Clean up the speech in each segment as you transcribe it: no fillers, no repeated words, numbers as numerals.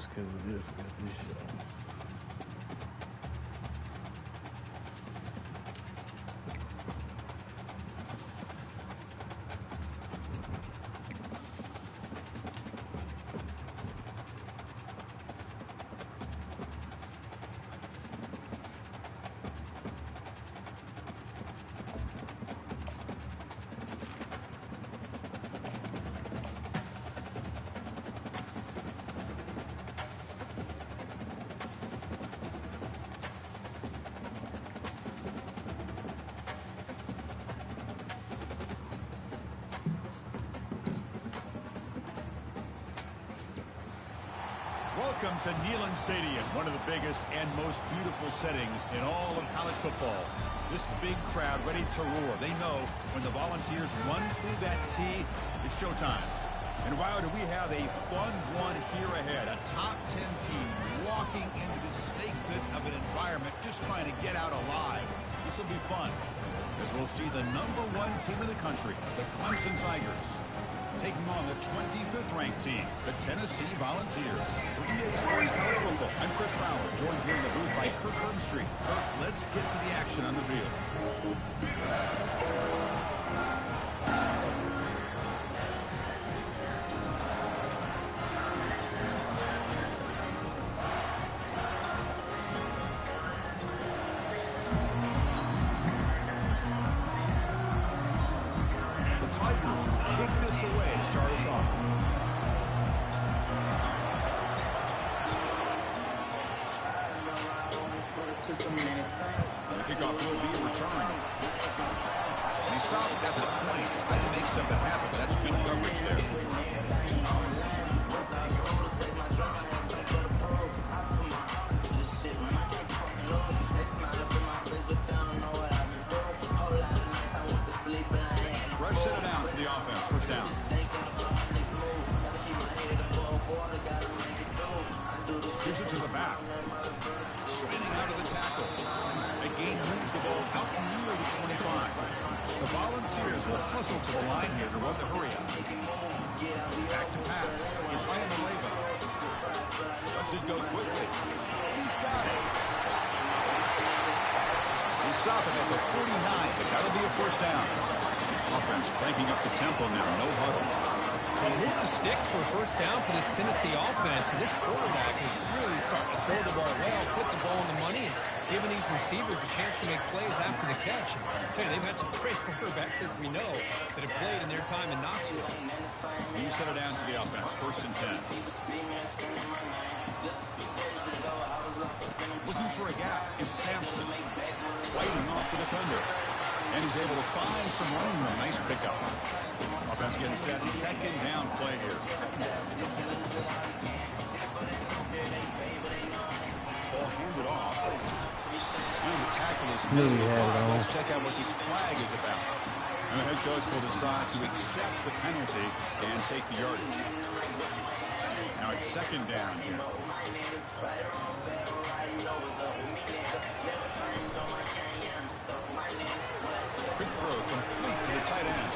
just because of this show. Welcome to Neyland Stadium, one of the biggest and most beautiful settings in all of college football. This big crowd ready to roar. They know when the Volunteers run through that tee, it's showtime. And wow, do we have a fun one here ahead. A top 10 team walking into this snake pit of an environment just trying to get out alive. This will be fun as we'll see the #1 team in the country, the Clemson Tigers, taking on the 25th ranked team, the Tennessee Volunteers. For EA Sports College Football, I'm Chris Fowler, joined here in the booth by Kirk Herbstreit. Kirk, let's get to the action on the field. Tigers will kick this away to start us off. The kickoff will be returned. And he stopped at the 20, tried to make something happen. That's good coverage there. Rush set it down for the offense. First down. Gives it to the back. Spinning out of the tackle. Again moves the ball out near the 25. The Volunteers will hustle to the line here to run the hurry up. Back to pass. It's Iamaleava. Lets it go quickly. He's got it. They stop it at the 49, but that'll be a first down. Offense cranking up the tempo now. No huddle. They moved the sticks for a first down for this Tennessee offense, and this quarterback is really starting to throw the ball well, put the ball in the money, and giving these receivers a chance to make plays after the catch. And I tell you, they've had some great quarterbacks, as we know, that have played in their time in Knoxville. You set it down to the offense. First and 10. Looking for a gap is Sampson. Fighting off the defender. And he's able to find some running room. Nice pickup. Offense getting set. Second down play here. Ball handed off. And the tackle is made. Let's check out what this flag is about. And the head coach will decide to accept the penalty and take the yardage. Now it's second down here. Quick throw complete to the tight end.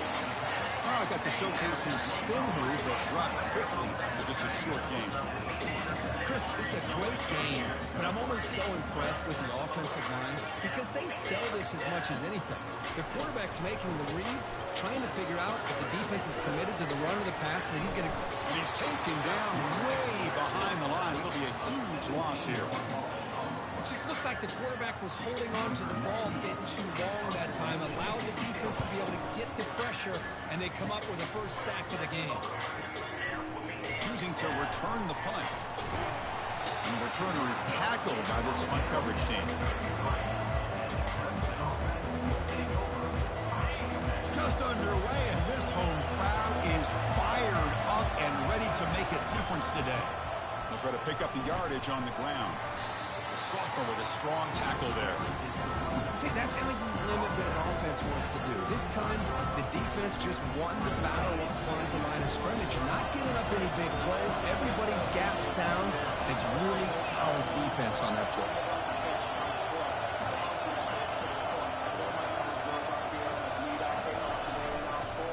Oh, got to showcase his spin move, but dropped quickly for just a short game. Chris, this is a great game, but I'm almost so impressed with the offensive line because they sell this as much as anything. The quarterback's making the read, trying to figure out if the defense is committed to the run or the pass, and then he's going to... And he's taken down way behind the line. It'll be a huge loss here. It just looked like the quarterback was holding on to the ball a bit too long that time, allowed the defense to be able to get the pressure, and they come up with the first sack of the game. Choosing to return the punt. And the returner is tackled by this punt coverage team. Just underway, and this home crowd is fired up and ready to make a difference today. They'll try to pick up the yardage on the ground. The sophomore with a strong tackle there. See, that's how you limit what an offense wants to do. This time, the defense just won the battle up front at the line of scrimmage. Not giving up any big plays. Everybody's gap sound. It's really solid defense on that play.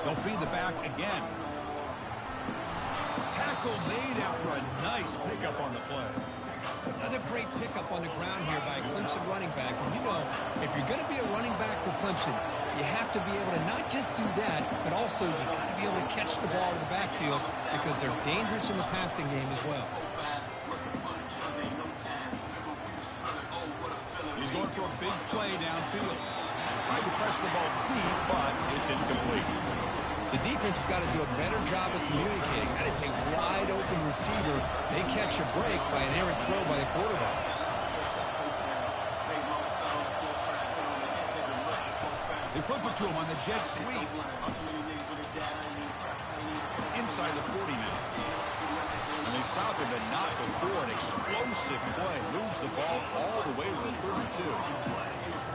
They'll feed the back again. Tackle tackle made after a nice pickup on the play. Another great pickup on the ground here by a Clemson running back. And you know, if you're going to be a running back for Clemson, you have to be able to not just do that, but also you got to be able to catch the ball in the backfield because they're dangerous in the passing game as well. He's going for a big play downfield. Tried to press the ball deep, but it's incomplete. The defense has got to do a better job of communicating. That is a wide-open receiver. They catch a break by an errant throw by the quarterback. They flip it to him on the jet sweep. Inside the 40 now. And they stop him, but not before an explosive play. Moves the ball all the way to the 32.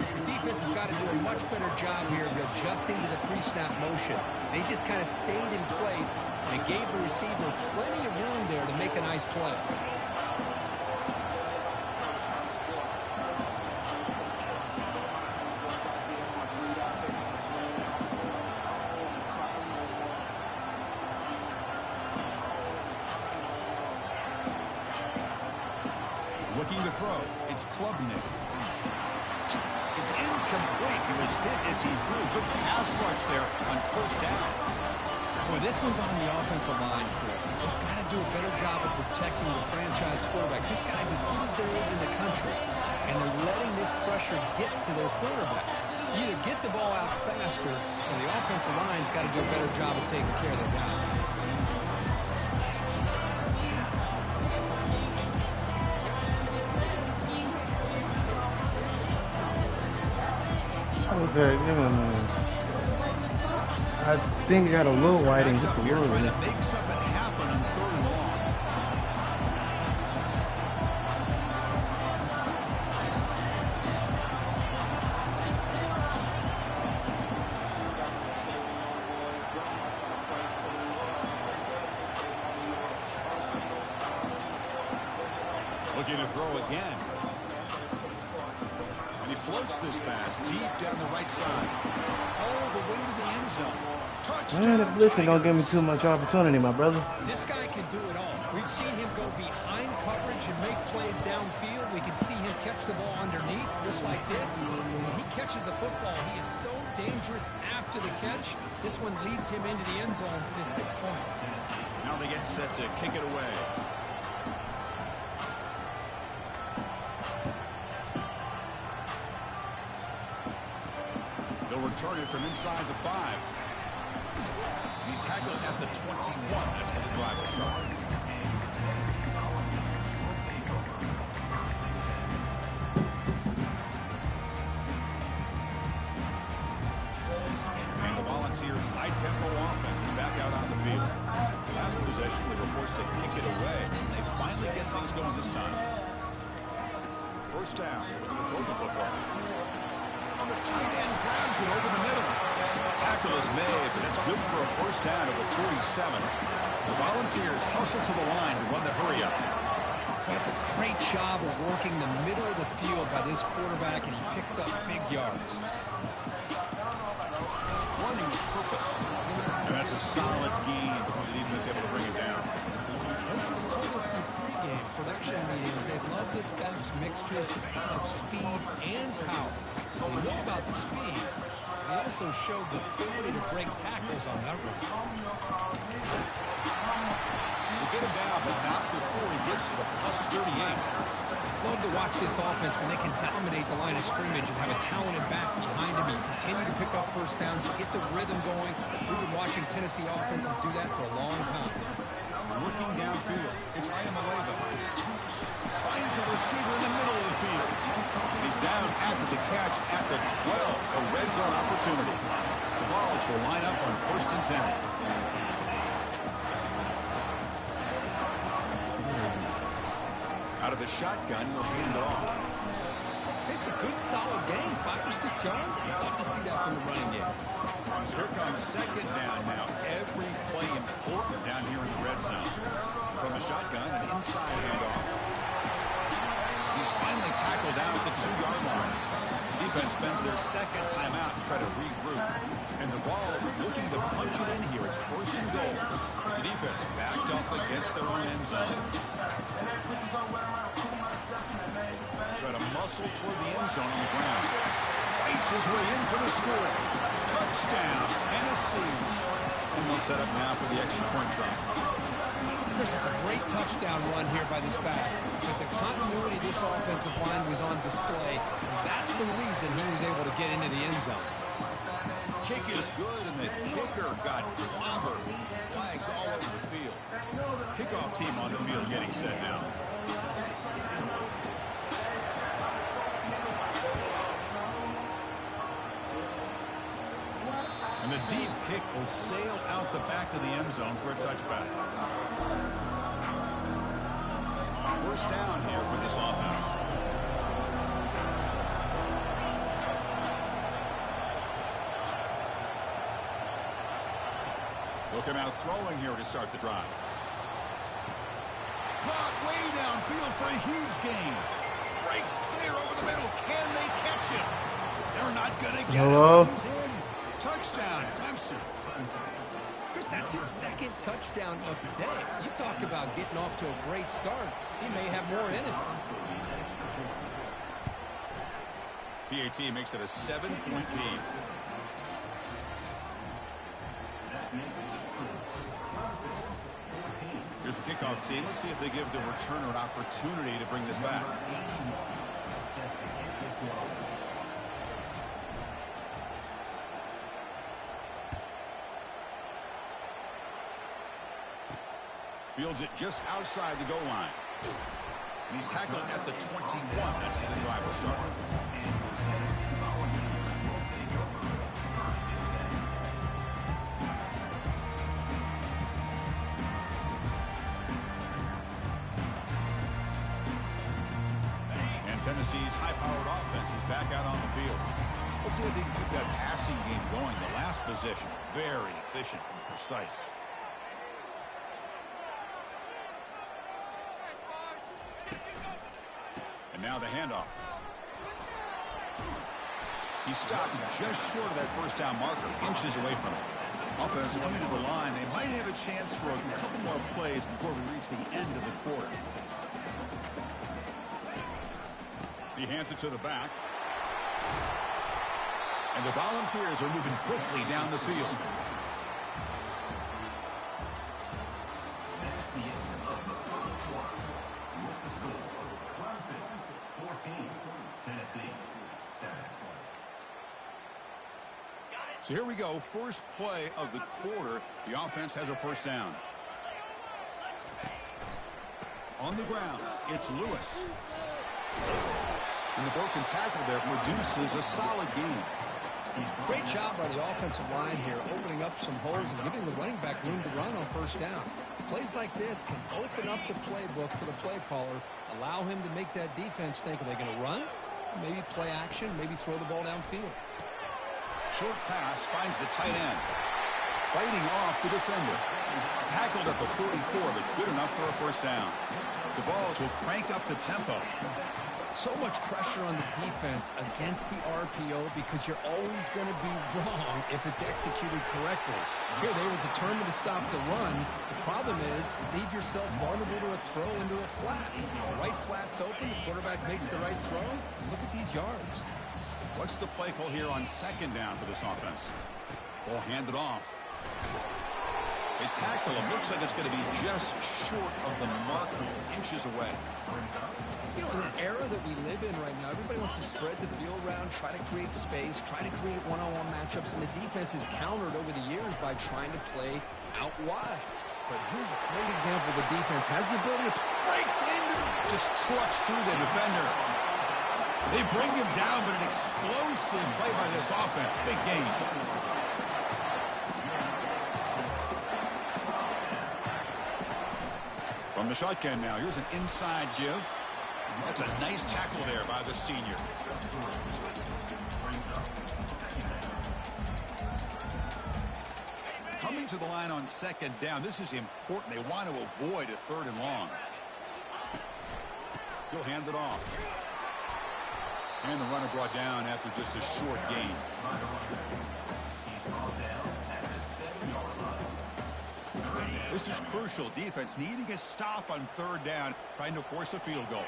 The defense has got to do a much better job here of adjusting to the pre-snap motion. They just kind of stayed in place, and it gave the receiver plenty of room there to make a nice play. Looking to throw. It's Klubnik. It's incomplete. He was hit as he threw. Good pass rush there on first down. Boy, this one's on the offensive line, Chris. They've got to do a better job of protecting the franchise quarterback. This guy's as good as there is in the country, and they're letting this pressure get to their quarterback. Either get the ball out faster, or the offensive line's got to do a better job of taking care of their guy. Okay, give him. I think he got a little whiting, just a little Trying bit. to make something happen on 3rd and long. Looking to throw again. And he floats this pass deep down the right side. All the way to the end zone. Touchdown. Man, if blitzing don't give me too much opportunity, my brother. This guy can do it all. We've seen him go behind coverage and make plays downfield. We can see him catch the ball underneath, just like this. When he catches a football, he is so dangerous after the catch. This one leads him into the end zone for the 6 points. Now they get set to kick it away. They'll return it from inside the 5. He's tackled at the 21. That's where the drive will start. And the Volunteers' high-tempo offense is back out on the field. The last possession, they were forced to kick it away. And they finally get things going this time. First down. They're going to throw the football. On the tight end, grabs it over the middle. Tackle is made, but it's good for a first down at the 47. The Volunteers hustle to the line to run the hurry up. That's a great job of working the middle of the field by this quarterback, and he picks up big yards. Running with purpose. And that's a solid gain before the defense able to bring it down. Coaches told us in the pregame production meetings they love this back's mixture of speed and power. We know about the speed. He also showed the ability to break tackles on that run. They get him down, but not before he gets to the plus 38. Love to watch this offense when they can dominate the line of scrimmage and have a talented back behind him and continue to pick up first downs and get the rhythm going. We've been watching Tennessee offenses do that for a long time. Looking downfield, it's Ayamaleva. Finds a receiver in the middle of the field. He's down after the catch at the 12. A red zone opportunity. The Vols will line up on 1st and 10. Out of the shotgun, he'll hand it off. It's a good, solid game. 5 or 6 yards. Love to see that from the running game. Here comes 2nd down now. Every play important down here in the red zone. From the shotgun, an inside handoff. He's finally tackled down at the 2-yard line. Defense spends their second timeout to try to regroup. And the ball's looking to punch it in here. It's first and goal. The defense backed up against their own end zone. Try to muscle toward the end zone on the ground. Fights his way in for the score. Touchdown, Tennessee. And they'll set up now for the extra point try. Chris, it's a great touchdown run here by this back. But the continuity of this offensive line was on display. And that's the reason he was able to get into the end zone. Kick is good, and the kicker got clobbered. Flags all over the field. Kickoff team on the field getting set now. And the deep kick will sail out the back of the end zone for a touchback. First down here for this offense. They'll come out throwing here to start the drive. Caught way downfield for a huge gain. Breaks clear over the middle. Can they catch him? They're not going to get him. He's in. Touchdown, Clemson. Chris, that's his second touchdown of the day. You talk about getting off to a great start. He may have more in it. PAT makes it a 7-point lead. Here's the kickoff team. Let's see if they give the returner an opportunity to bring this back. Fields it just outside the goal line. And he's tackled at the 21. That's where the drive will start. And Tennessee's high-powered offense is back out on the field. Let's see if they can keep that passing game going. The last possession, very efficient and precise. And now the handoff. He stopped just short of that first down marker, inches away from it. Offense coming to the line. They might have a chance for a couple more plays before we reach the end of the quarter. He hands it to the back. And the Volunteers are moving quickly down the field. So here we go, first play of the quarter. The offense has a first down. On the ground, it's Lewis. And the broken tackle there produces a solid gain. Great job by the offensive line here, opening up some holes and giving the running back room to run on first down. Plays like this can open up the playbook for the play caller, allow him to make that defense think, are they going to run? Maybe play action, maybe throw the ball downfield. Short pass finds the tight end. Fighting off the defender. Tackled at the 44, but good enough for a first down. The Vols will crank up the tempo. So much pressure on the defense against the RPO because you're always going to be wrong if it's executed correctly. Here, they were determined to stop the run. The problem is, you leave yourself vulnerable to a throw into a flat. The right flat's open, the quarterback makes the right throw. Look at these yards. What's the play call here on second down for this offense? Ball handed off. They tackle him. Looks like it's going to be just short of the marker, inches away. You know, in the era that we live in right now, everybody wants to spread the field around, try to create space, try to create one-on-one matchups, and the defense is countered over the years by trying to play out wide. But here's a great example. The defense has the ability to breaks into, just trucks through the defender. They bring him down, but an explosive play by this offense. Big gain. From the shotgun now, here's an inside give. That's a nice tackle there by the senior. Coming to the line on second down, this is important. They want to avoid a third and long. He'll hand it off. And the runner brought down after just a short gain. This is crucial. Defense needing a stop on third down, trying to force a field goal.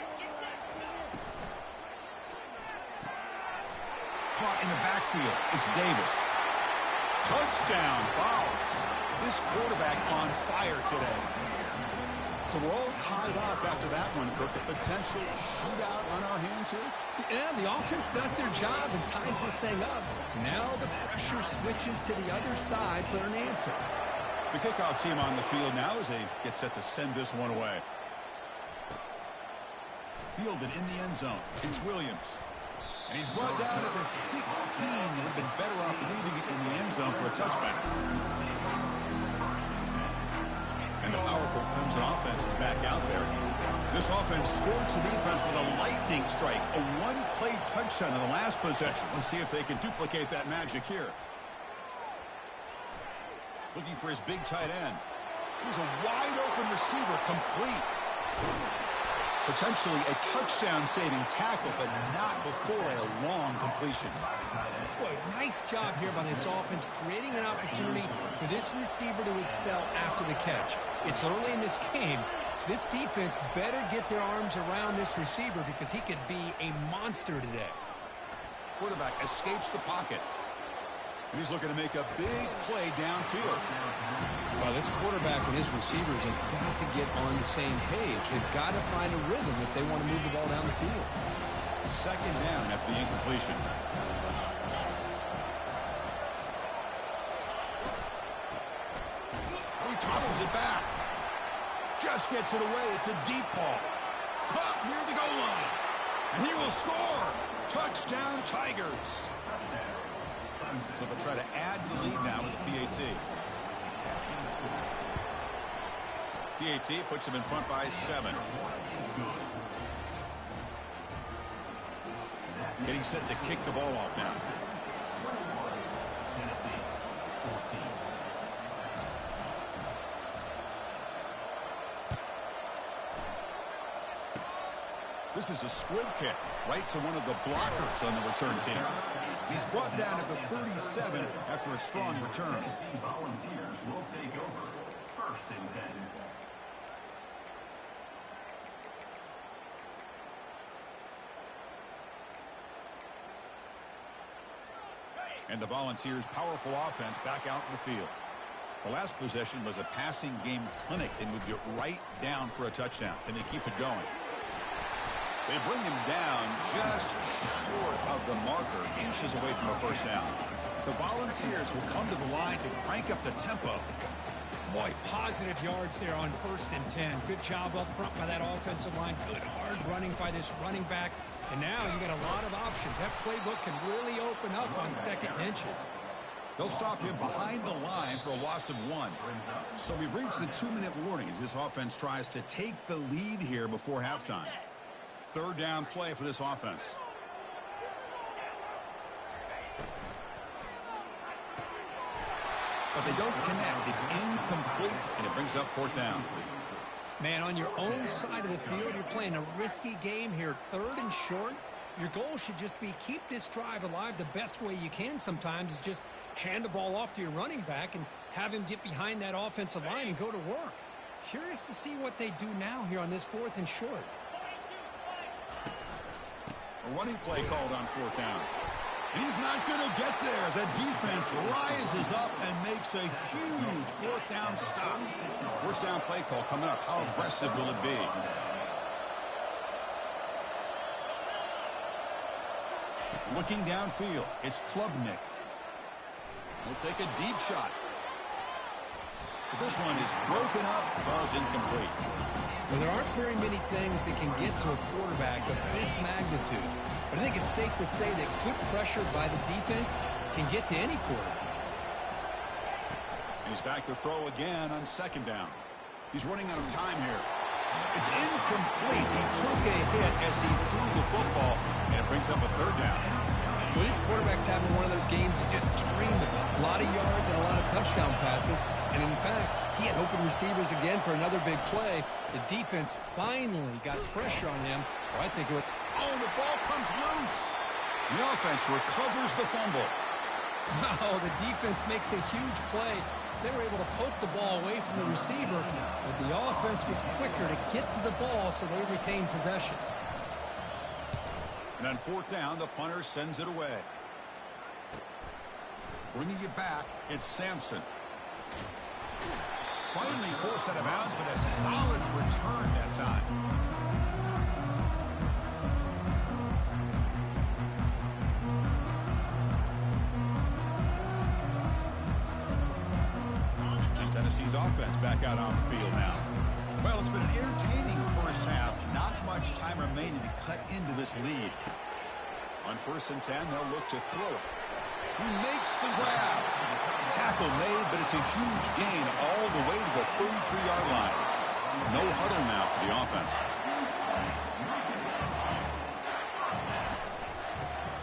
Caught in the backfield. It's Davis. Touchdown, Fowles. This quarterback on fire today. So we're all tied up after that one, Kirk. A potential shootout on our hands here. Yeah, the offense does their job and ties this thing up. Now the pressure switches to the other side for an answer. The kickoff team on the field now as they get set to send this one away. Fielded in the end zone. It's Williams. And he's brought down at the 16. Would have been better off leaving it in the end zone for a touchback. And the powerful Clemson offense is back out there. This offense scorched the defense with a lightning strike. A one-play touchdown in the last possession. Let's see if they can duplicate that magic here. Looking for his big tight end. He's a wide-open receiver, complete. Potentially a touchdown-saving tackle, but not before a long completion. Boy, nice job here by this offense, creating an opportunity for this receiver to excel after the catch. It's early in this game, so this defense better get their arms around this receiver because he could be a monster today. Quarterback escapes the pocket. And he's looking to make a big play downfield. Well, this quarterback and his receivers have got to get on the same page. They've got to find a rhythm if they want to move the ball down the field. Second down after the incompletion. He tosses it back. Just gets it away. It's a deep ball. Caught near the goal line. And he will score. Touchdown, Tigers. So they'll try to add to the lead now with the PAT. PAT puts them in front by 7. Getting set to kick the ball off now. This is a squib kick right to one of the blockers on the return team. He's brought down at the 37 after a strong return. Volunteers will take over. First and 10. And the Volunteers' powerful offense back out in the field. The last possession was a passing game clinic. They moved it right down for a touchdown. Can they keep it going? They bring him down just short of the marker, inches away from a first down. The Volunteers will come to the line to crank up the tempo. Boy, positive yards there on 1st and 10. Good job up front by that offensive line. Good hard running by this running back. And now you got a lot of options. That playbook can really open up on 2nd and inches. They'll stop him behind the line for a loss of 1. So we've reached the 2-minute warning as this offense tries to take the lead here before halftime. Third down play for this offense. But they don't connect. It's incomplete, and it brings up 4th down. Man, on your own side of the field, you're playing a risky game here. 3rd and short. Your goal should just be keep this drive alive. The best way you can sometimes is just hand the ball off to your running back and have him get behind that offensive line and go to work. Curious to see what they do now here on this 4th and short. A running play called on 4th down. He's not going to get there. The defense rises up and makes a huge 4th down stop. First down play call coming up. How aggressive will it be? Looking downfield, it's Klubnik. He'll take a deep shot. But this one is broken up. Ball's incomplete. Well, there aren't very many things that can get to a quarterback of this magnitude. But I think it's safe to say that good pressure by the defense can get to any quarterback. He's back to throw again on 2nd down. He's running out of time here. It's incomplete. He took a hit as he threw the football, and it brings up a 3rd down. Well, this quarterback's having one of those games you just dreamed about. A lot of yards and a lot of touchdown passes. And in fact, he had open receivers again for another big play. The defense finally got pressure on him. Well, I think it would... Oh, the ball comes loose. The offense recovers the fumble. Oh, the defense makes a huge play. They were able to poke the ball away from the receiver, but the offense was quicker to get to the ball, so they retained possession. And on fourth down, the punter sends it away. Bringing it back, it's Sampson. Finally forced out of bounds, but a solid return that time. And Tennessee's offense back out on the field now. Well, it's been an entertaining first half. Not much time remaining to cut into this lead. On 1st and 10, they'll look to throw it. He makes the grab. Tackle made, but it's a huge gain all the way to the 33-yard line. No huddle now for the offense.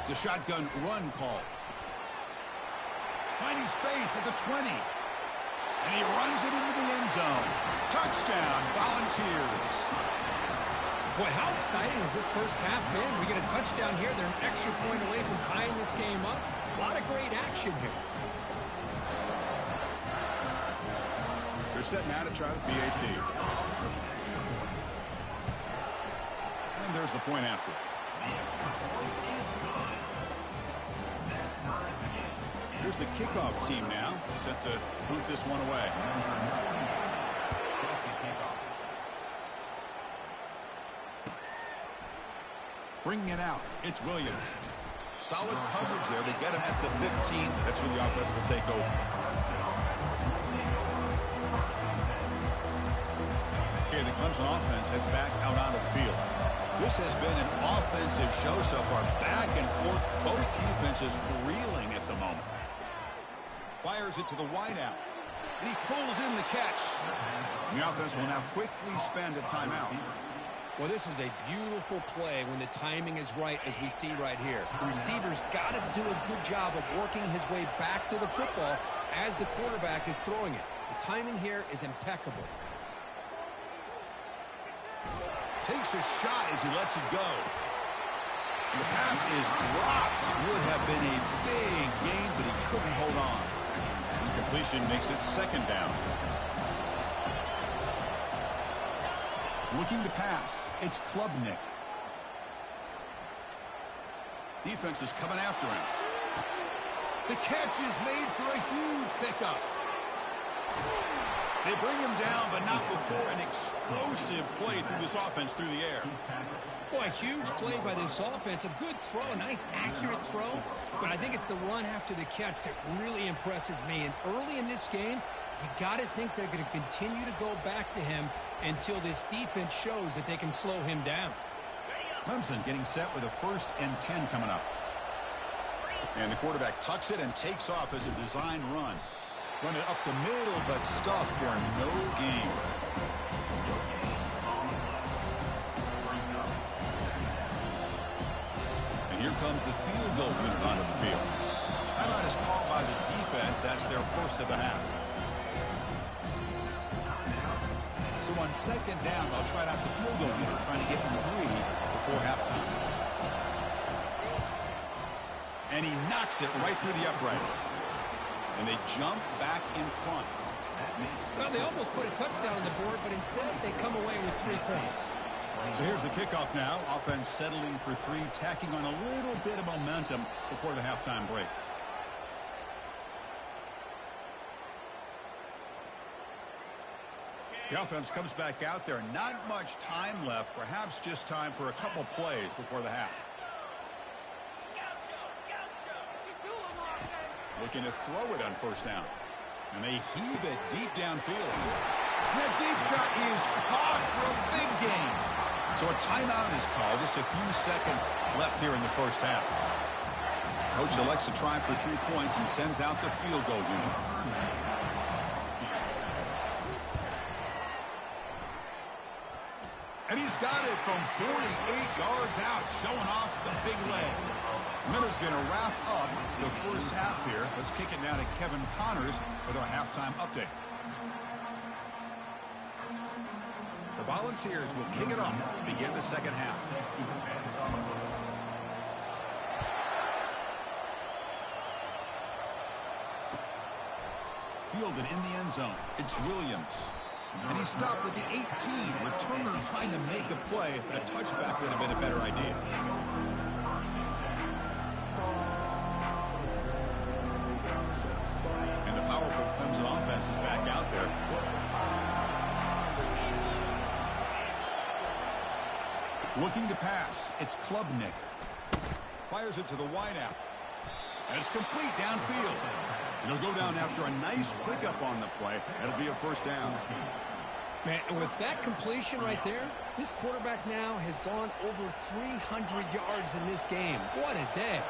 It's a shotgun run call. Finding space at the 20. And he runs it into the end zone. Touchdown, Volunteers. Boy, how exciting has this first half been? We get a touchdown here. They're an extra point away from tying this game up. A lot of great action here. They're set now to try the PAT. And there's the point after. Here's the kickoff team now, set to boot this one away. Bringing it out, it's Williams. Solid coverage there. They get him at the 15. That's where the offense will take over. Okay, the Clemson offense heads back out onto the field. This has been an offensive show so far. Back and forth, both defenses reeling at the moment. Fires it to the wideout. He pulls in the catch. The offense will now quickly spend a timeout. Well, this is a beautiful play when the timing is right, as we see right here. The receiver's got to do a good job of working his way back to the football as the quarterback is throwing it. The timing here is impeccable. Takes a shot as he lets it go. And the pass is dropped. Would have been a big gain, but he couldn't hold on. Incompletion makes it 2nd down. Looking to pass, it's Klubnik. Defense is coming after him. The catch is made for a huge pickup. They bring him down, but not before an explosive play through this offense through the air. Boy, a huge play by this offense. A good throw, a nice accurate throw. But I think it's the run after the catch that really impresses me. And early in this game, you got to think they're going to continue to go back to him until this defense shows that they can slow him down. Clemson getting set with a 1st and 10 coming up. And the quarterback tucks it and takes off as a design run. Run it up the middle, but stuffed for no gain. And here comes the field goal unit onto the field. Timeout is called by the defense. That's their 1st of the half. So on 2nd down, they'll try out the field goal unit, trying to get them 3 before halftime. And he knocks it right through the uprights. And they jump back in front. Well, they almost put a touchdown on the board, but instead they come away with 3 points. So here's the kickoff now. Offense settling for 3, tacking on a little bit of momentum before the halftime break. The offense comes back out there. Not much time left. Perhaps just time for a couple plays before the half. Looking to throw it on 1st down. And they heave it deep downfield. That deep shot is caught for a big gain. So a timeout is called. Just a few seconds left here in the 1st half. Coach elects to try for 3 points and sends out the field goal unit. And he's got it from 48 yards out, showing off the big leg. Miller's going to wrap up the 1st half here. Let's kick it now to Kevin Connors with our halftime update. The Volunteers will kick it off to begin the 2nd half. fielded in the end zone. It's Williams. And he stopped with the 18. Returner trying to make a play, but a touchback would have been a better idea. And the powerful Clemson offense is back out there. Looking to pass. It's Klubnik. Fires it to the wideout. And it's complete downfield. It'll go down after a nice pickup on the play. That'll be a first down. Man, and with that completion right there, this quarterback now has gone over 300 yards in this game. What a day.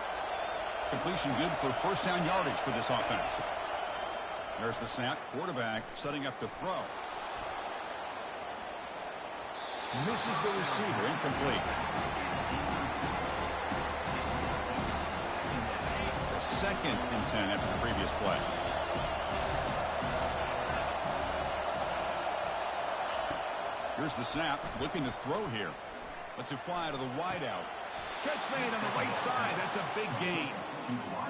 Completion good for first down yardage for this offense. There's the snap. Quarterback setting up to throw. Misses the receiver. Incomplete. It's a 2nd and 10 after the previous play. Here's the snap. Looking to throw here. Lets it fly to the wideout. Catch made on the right side. That's a big gain.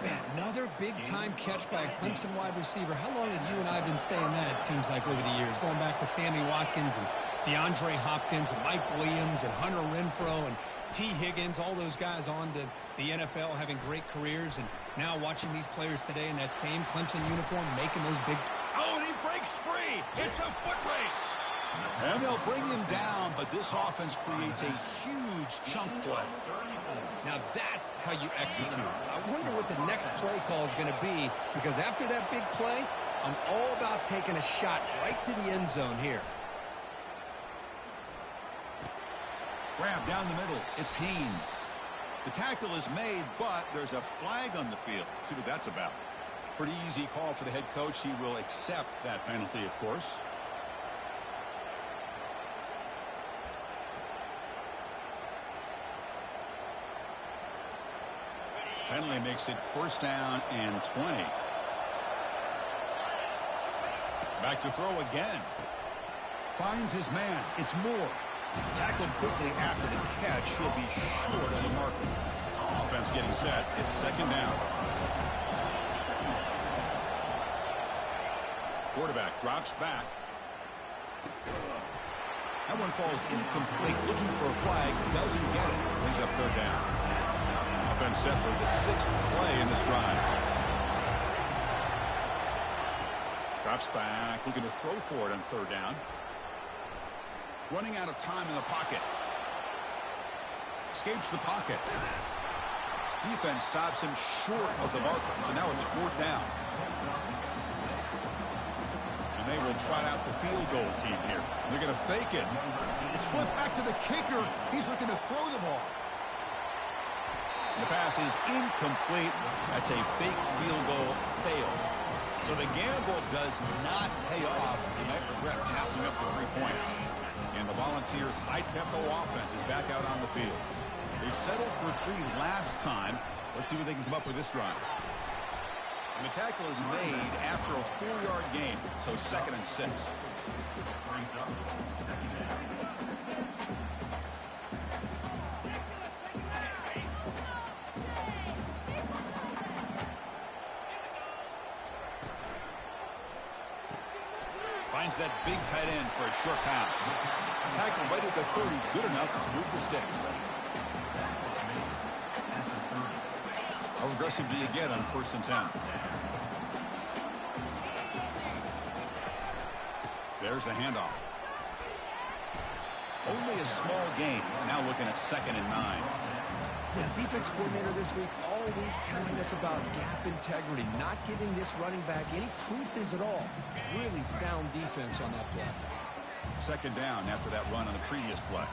Man, another big-time catch by a Clemson wide receiver. How long have you and I been saying that, it seems like, over the years? Going back to Sammy Watkins and DeAndre Hopkins and Mike Williams and Hunter Renfrow and T. Higgins, all those guys on to the NFL having great careers. And now watching these players today in that same Clemson uniform making those big... Oh, and he breaks free. It's a foot race. And they'll bring him down, but this offense creates a huge chunk play. Now that's how you execute. I wonder what the next play call is going to be, because after that big play, I'm all about taking a shot right to the end zone here. Grab down the middle. It's Haynes. The tackle is made, but there's a flag on the field. See what that's about. Pretty easy call for the head coach. He will accept that penalty, of course. Penalty makes it first down and 20. Back to throw again. Finds his man. It's Moore. Tackled quickly after the catch. He'll be short of the marker. Offense getting set. It's 2nd down. Quarterback drops back. That one falls incomplete. Looking for a flag. Doesn't get it. Brings up 3rd down. Offense set for the 6th play in this drive. Drops back, looking to throw for it on 3rd down. Running out of time in the pocket. Escapes the pocket. Defense stops him short of the marker, so now it's 4th down. And they will trot out the field goal team here. They're going to fake it. It's flipped back to the kicker. He's looking to throw the ball. The pass is incomplete. That's a fake field goal fail. So the gamble does not pay off. You might regret passing up the 3 points. And the Volunteers' high-tempo offense is back out on the field. They settled for 3 last time. Let's see what they can come up with this drive. And the tackle is made after a 4-yard gain. So 2nd and 6. Finds that big tight end for a short pass. Tackle right at the 30. Good enough to move the sticks. How aggressive do you get on 1st and 10? There's the handoff. Only a small gain. Now looking at 2nd and 9. Yeah, defense coordinator this week all week telling us about gap integrity, not giving this running back any creases at all. Really sound defense on that play. 2nd down after that run on the previous play.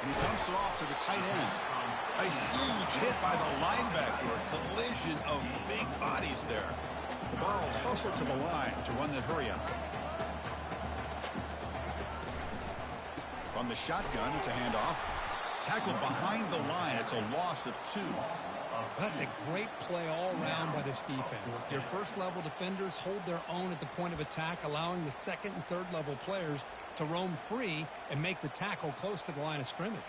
And he dumps it off to the tight end. A huge hit by the linebacker. A collision of big bodies there. The Vols hustle to the line to run the hurry-up. From the shotgun, it's a handoff. Tackled behind the line. It's a loss of 2. That's a great play all around by this defense. Your first-level defenders hold their own at the point of attack, allowing the 2nd and 3rd-level players to roam free and make the tackle close to the line of scrimmage.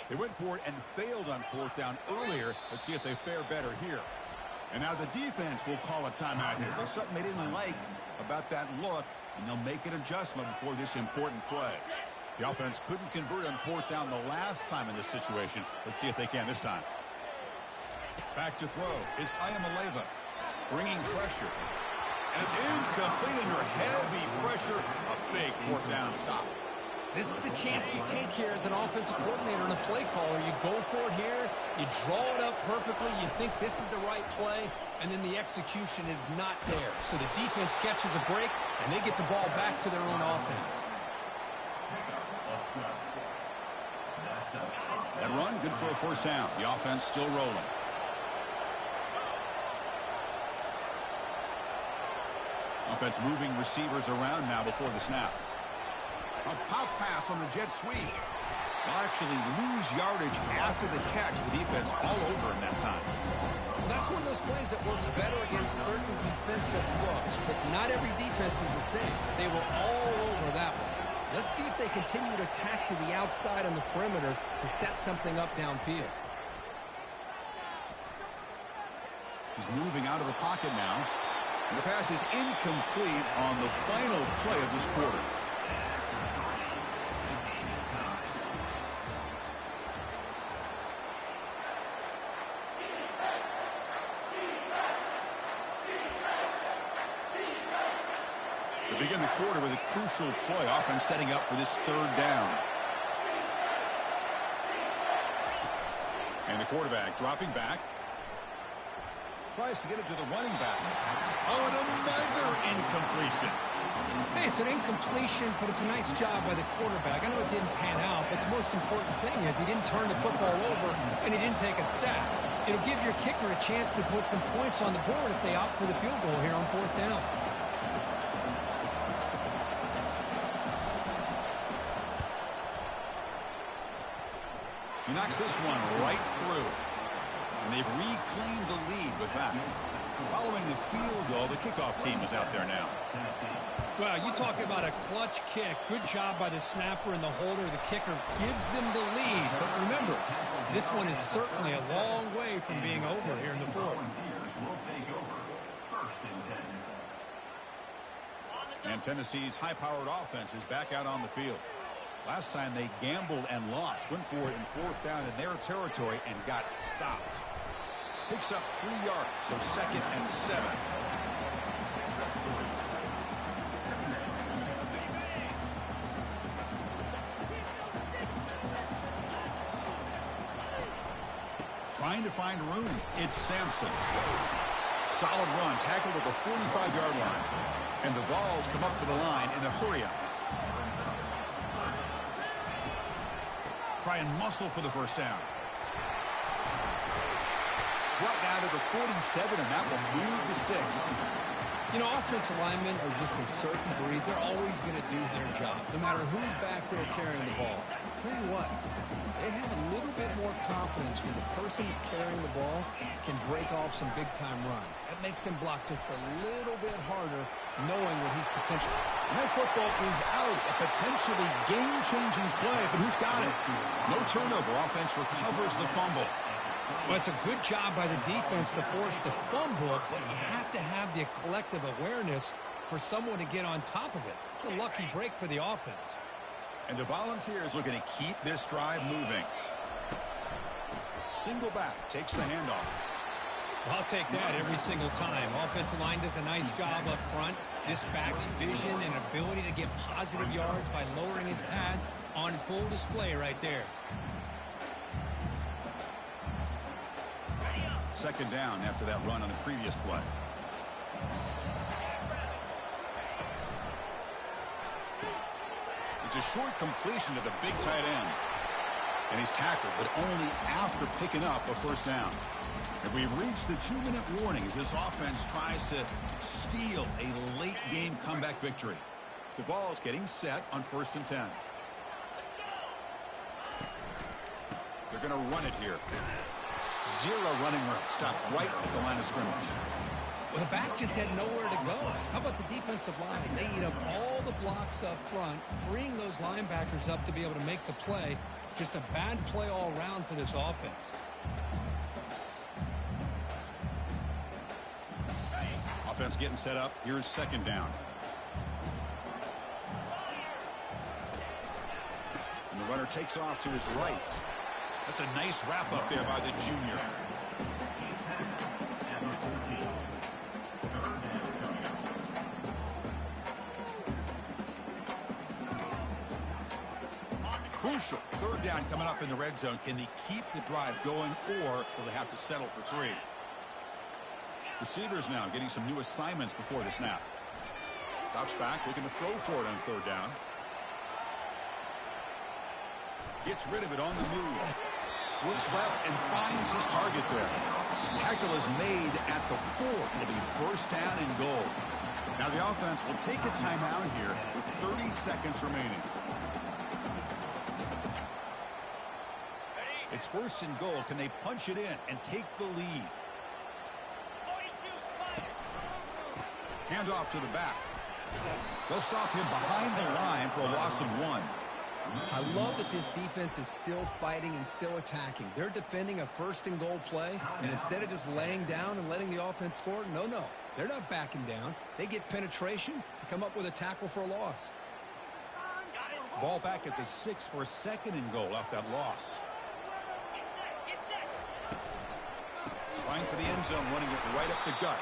They went for it and failed on fourth down earlier. Let's see if they fare better here. And now the defense will call a timeout here. There's something they didn't like about that look, and they'll make an adjustment before this important play. The offense couldn't convert on fourth down the last time in this situation. Let's see if they can this time. Back to throw. It's Ayamaleva bringing pressure. And it's incomplete under heavy pressure. A big fourth down stop. This is the chance you take here as an offensive coordinator and a play caller. You go for it here. You draw it up perfectly. You think this is the right play, and then the execution is not there. So the defense catches a break, and they get the ball back to their own offense. That run, good for a first down. The offense still rolling. Offense moving receivers around now before the snap. A pop pass on the jet sweep. They'll actually lose yardage after the catch. The defense all over in that time. That's one of those plays that works better against certain defensive looks, but not every defense is the same. They were all over that one. Let's see if they continue to attack to the outside on the perimeter to set something up downfield. He's moving out of the pocket now. And the pass is incomplete on the final play of this quarter. They begin the quarter with a crucial play, offense setting up for this third down. And the quarterback dropping back. Tries to get it to the running back. Oh, and another incompletion. Hey, it's an incompletion, but it's a nice job by the quarterback. I know it didn't pan out, but the most important thing is he didn't turn the football over and he didn't take a sack. It'll give your kicker a chance to put some points on the board if they opt for the field goal here on fourth down. He knocks this one right through. And they've reclaimed the lead with that. Following the field goal, the kickoff team is out there now. Well, you talk about a clutch kick. Good job by the snapper and the holder. The kicker gives them the lead. But remember, this one is certainly a long way from being over here in the fourth. And Tennessee's high-powered offense is back out on the field. Last time they gambled and lost. Went for it in fourth down in their territory and got stopped. Picks up 3 yards, so 2nd and 7. Trying to find room. It's Sampson. Solid run, tackled at the 45-yard line. And the Vols come up to the line in a hurry-up. Try and muscle for the first down. Brought down to the 47, and that will move the sticks. You know, offensive linemen are just a certain breed. They're always going to do their job, no matter who's back there carrying the ball. I'll tell you what, they have a little bit more confidence when the person that's carrying the ball can break off some big-time runs. That makes them block just a little bit harder, knowing what he's potential. And that football is out, a potentially game-changing play, but who's got it? No turnover. Offense recovers the fumble. Well, it's a good job by the defense to force the fumble, but you have to have the collective awareness for someone to get on top of it. It's a lucky break for the offense. And the Volunteers looking to keep this drive moving. Single back takes the handoff. I'll take that every single time. Offensive line does a nice job up front. This back's vision and ability to get positive yards by lowering his pads on full display right there. 2nd down after that run on the previous play. It's a short completion to the big tight end. And he's tackled, but only after picking up a first down. And we've reached the 2-minute warning as this offense tries to steal a late-game comeback victory. The Vols getting set on 1st and 10. They're going to run it here. 0 running room. Stopped right at the line of scrimmage. Well, the back just had nowhere to go. How about the defensive line? They eat up all the blocks up front, freeing those linebackers up to be able to make the play. Just a bad play all around for this offense. Offense getting set up. Here's second down. And the runner takes off to his right. That's a nice wrap up there by the junior. Crucial. Third down coming up in the red zone. Can they keep the drive going, or will they have to settle for 3? Receivers now getting some new assignments before the snap. Drops back, looking to throw for it on third down. Gets rid of it on the move. Looks left and finds his target there. Tackle is made at the 4. It'll be first down and goal. Now the offense will take a timeout here with 30 seconds remaining. It's first and goal. Can they punch it in and take the lead? Hand off to the back. They'll stop him behind the line for a loss of 1. I love that this defense is still fighting and still attacking. They're defending a first and goal play, and instead of just laying down and letting the offense score, no. They're not backing down. They get penetration and come up with a tackle for a loss. Ball back at the 6 for a second and goal off that loss. Trying for the end zone, running it right up the gut.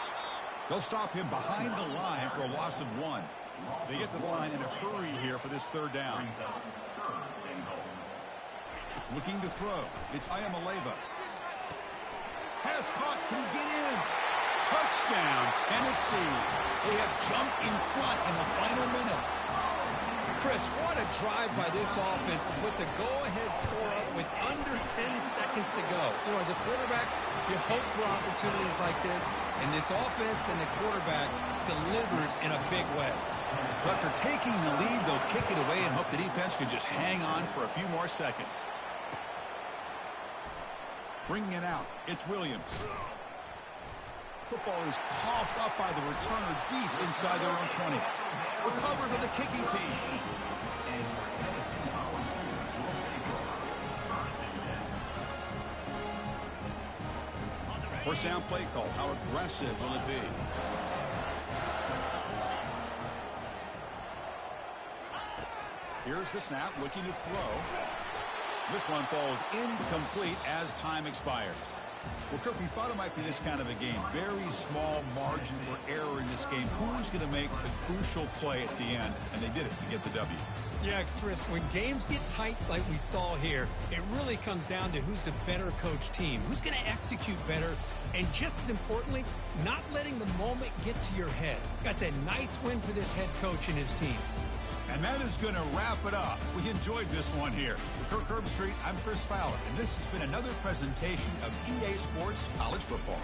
They'll stop him behind the line for a loss of 1. They get to the line in a hurry here for this third down. Looking to throw. It's Ayamaleva. Pass caught. Can he get in? Touchdown, Tennessee. They have jumped in front in the final minute. Chris, what a drive by this offense to put the go-ahead score up with under 10 seconds to go. You know, as a quarterback, you hope for opportunities like this, and this offense and the quarterback delivers in a big way. So after taking the lead, they'll kick it away and hope the defense can just hang on for a few more seconds. Bringing it out, it's Williams. Football is coughed up by the returner deep inside their own 20. Recovered by the kicking team. First down play call. How aggressive will it be? Here's the snap, looking to throw. This one falls incomplete as time expires. Well, Kirk, we thought it might be this kind of a game. Very small margin for error in this game. Who's going to make the crucial play at the end? And they did it to get the W. Yeah, Chris, when games get tight like we saw here, it really comes down to who's the better coach team, who's going to execute better, and just as importantly, not letting the moment get to your head. That's a nice win for this head coach and his team. And that is going to wrap it up. We enjoyed this one here. For Kirk Herbstreit, I'm Chris Fowler, and this has been another presentation of EA Sports College Football.